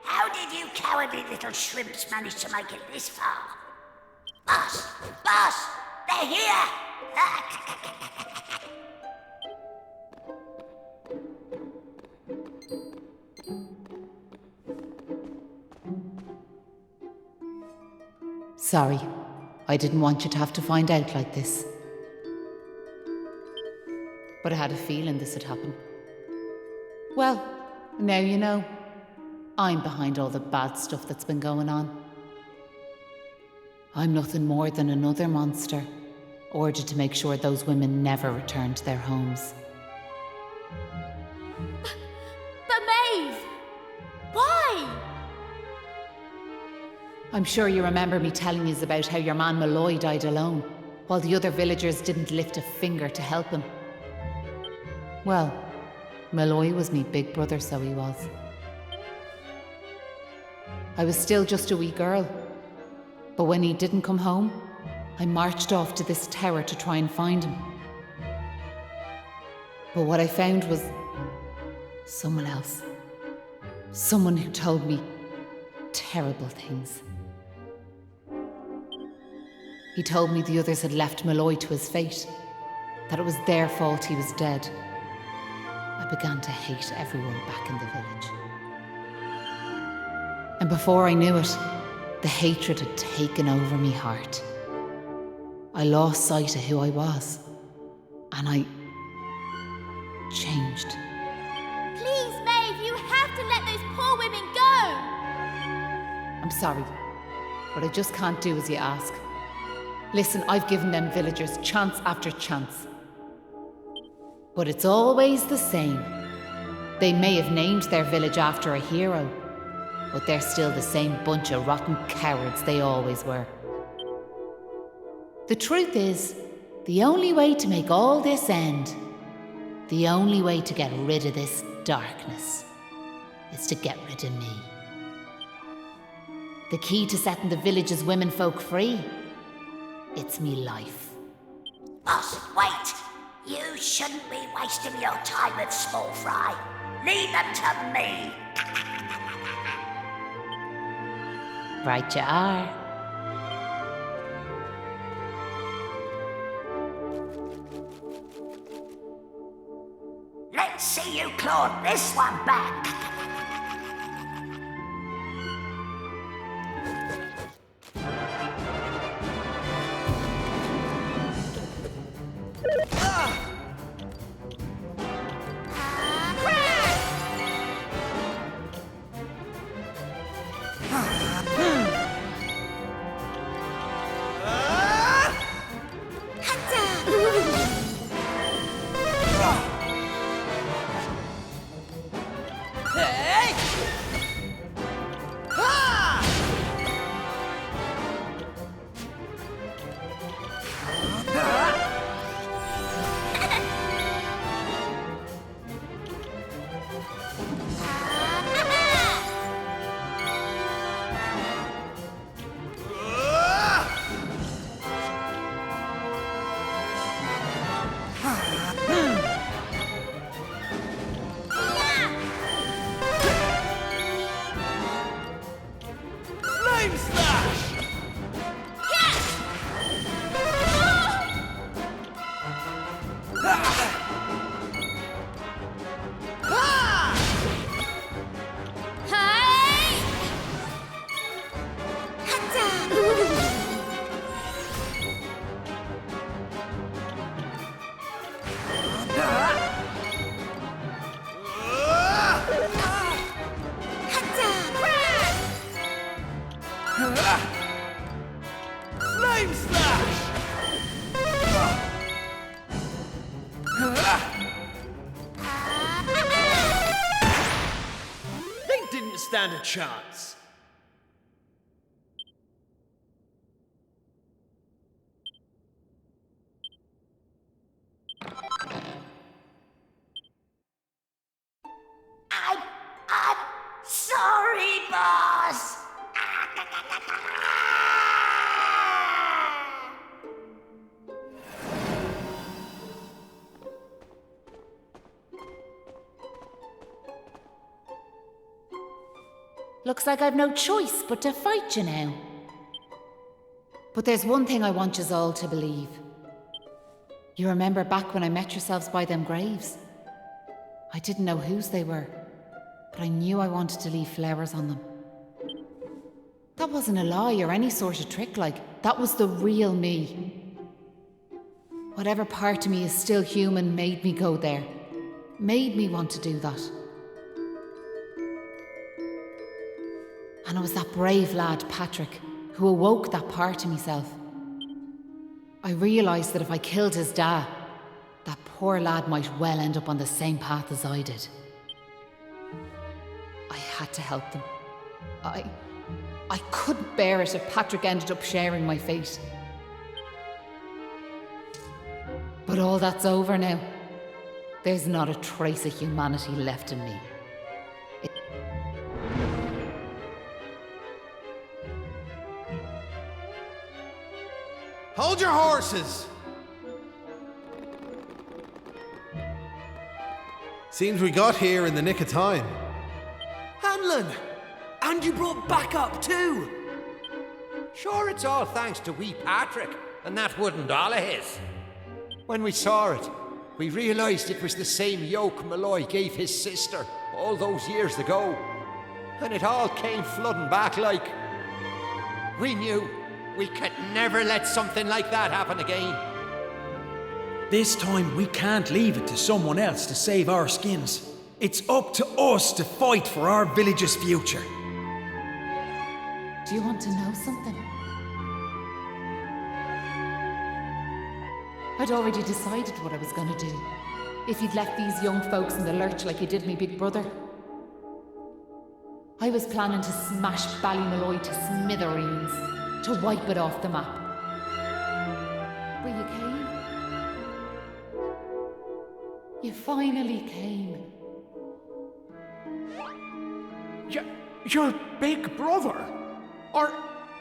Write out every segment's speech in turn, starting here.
How did you cowardly little shrimps manage to make it this far? Boss! Boss! They're here! Sorry, I didn't want you to have to find out like this. But I had a feeling this would happen. Well, now you know. I'm behind all the bad stuff that's been going on. I'm nothing more than another monster, ordered to make sure those women never return to their homes. But Maeve! Why? I'm sure you remember me telling you about how your man Malloy died alone, while the other villagers didn't lift a finger to help him. Well, Malloy was me big brother, so he was. I was still just a wee girl, but when he didn't come home, I marched off to this tower to try and find him. But what I found was someone else. Someone who told me terrible things. He told me the others had left Malloy to his fate, that it was their fault he was dead. I began to hate everyone back in the village. And before I knew it, the hatred had taken over me heart. I lost sight of who I was, and I changed. Please, Maeve, you have to let those poor women go! I'm sorry, but I just can't do as you ask. Listen, I've given them villagers chance after chance. But it's always the same. They may have named their village after a hero, but they're still the same bunch of rotten cowards they always were. The truth is, the only way to make all this end, the only way to get rid of this darkness, is to get rid of me. The key to setting the village's womenfolk free, it's me life. Boss, wait! You shouldn't be wasting your time with small fry. Leave them to me. Right you are. Let's see you claw this one back. Flame slash! They didn't stand a chance. I'm sorry, boss. Looks like I've no choice but to fight you now. But there's one thing I want yous all to believe. You remember back when I met yourselves by them graves? I didn't know whose they were, but I knew I wanted to leave flowers on them. That wasn't a lie or any sort of trick, like, that was the real me. Whatever part of me is still human made me go there. Made me want to do that. And it was that brave lad, Patrick, who awoke that part of myself. I realised that if I killed his dad, that poor lad might well end up on the same path as I did. I had to help them. I couldn't bear it if Patrick ended up sharing my fate. But all that's over now. There's not a trace of humanity left in me. Hold your horses! Seems we got here in the nick of time. Hanlon! And you brought backup too! Sure, it's all thanks to wee Patrick and that wooden doll of his. When we saw it, we realised it was the same yoke Malloy gave his sister all those years ago. And it all came flooding back like... We knew we could never let something like that happen again. This time we can't leave it to someone else to save our skins. It's up to us to fight for our village's future. Do you want to know something? I'd already decided what I was going to do. If you'd left these young folks in the lurch like you did me big brother. I was planning to smash Ballymalloy to smithereens, to wipe it off the map. But you came. You finally came. Your big brother? Or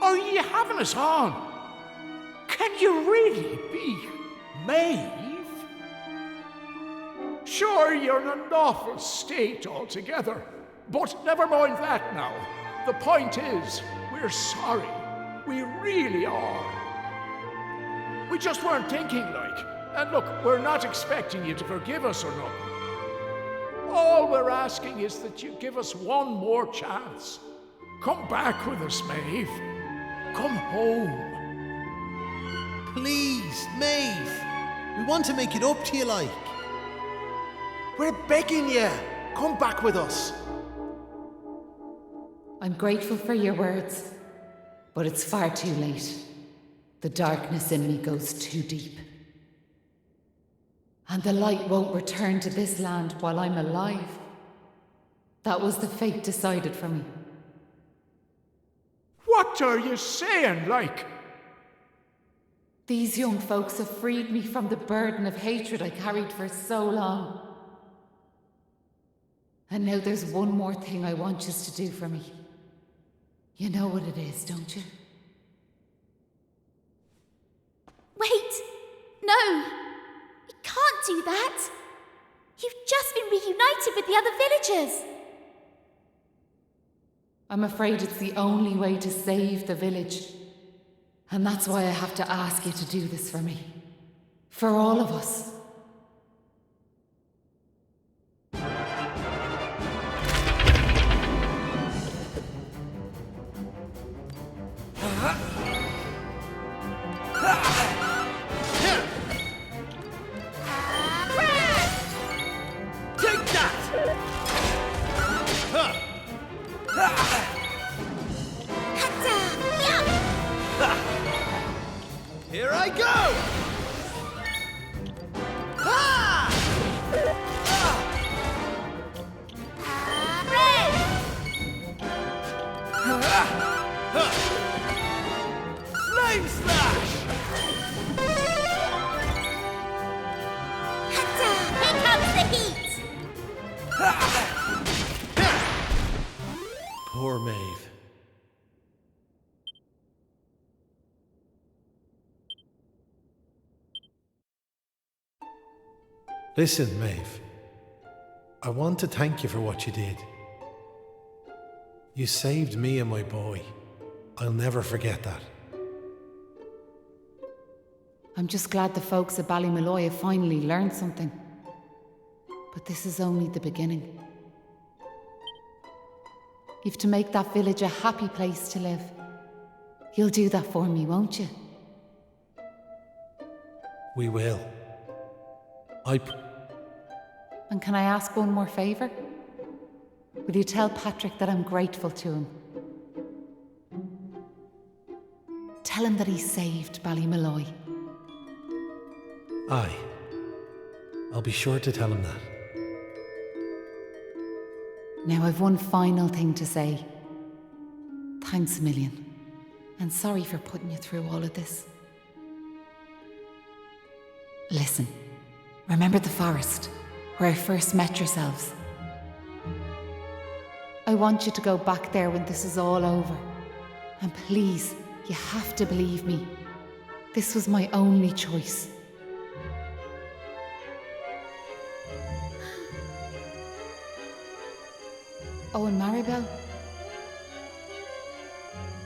are you having us on? Can you really be Maeve? Sure, you're in an awful state altogether, but never mind that now. The point is, we're sorry. We really are. We just weren't thinking like. And look, we're not expecting you to forgive us or nothing. All we're asking is that you give us one more chance. Come back with us, Maeve. Come home. Please, Maeve. We want to make it up to you, like. We're begging you! Come back with us! I'm grateful for your words, but it's far too late. The darkness in me goes too deep. And the light won't return to this land while I'm alive. That was the fate decided for me. What are you saying, like? These young folks have freed me from the burden of hatred I carried for so long. And now there's one more thing I want you to do for me. You know what it is, don't you? Wait! No! You can't do that! You've just been reunited with the other villagers! I'm afraid it's the only way to save the village. And that's why I have to ask you to do this for me. For all of us. Take that! Here I go! Flame slash! Here comes the heat! Poor Maeve. Listen, Maeve. I want to thank you for what you did. You saved me and my boy. I'll never forget that. I'm just glad the folks at Ballymalloy have finally learned something. But this is only the beginning. You've to make that village a happy place to live. You'll do that for me, won't you? We will. And can I ask one more favour? Will you tell Patrick that I'm grateful to him? Tell him that he saved Ballymalloy. Aye. I'll be sure to tell him that. Now I've one final thing to say. Thanks a million. And sorry for putting you through all of this. Listen, remember the forest where I first met yourselves? I want you to go back there when this is all over. And please, you have to believe me. This was my only choice. Oh, and Maribel,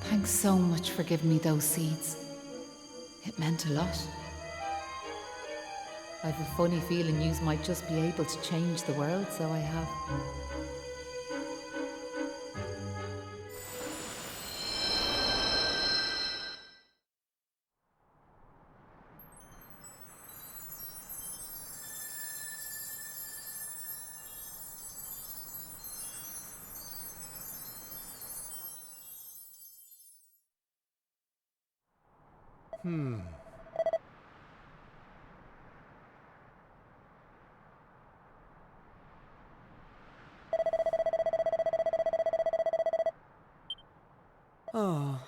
thanks so much for giving me those seeds. It meant a lot. I've a funny feeling yous might just be able to change the world, so I have. Oh,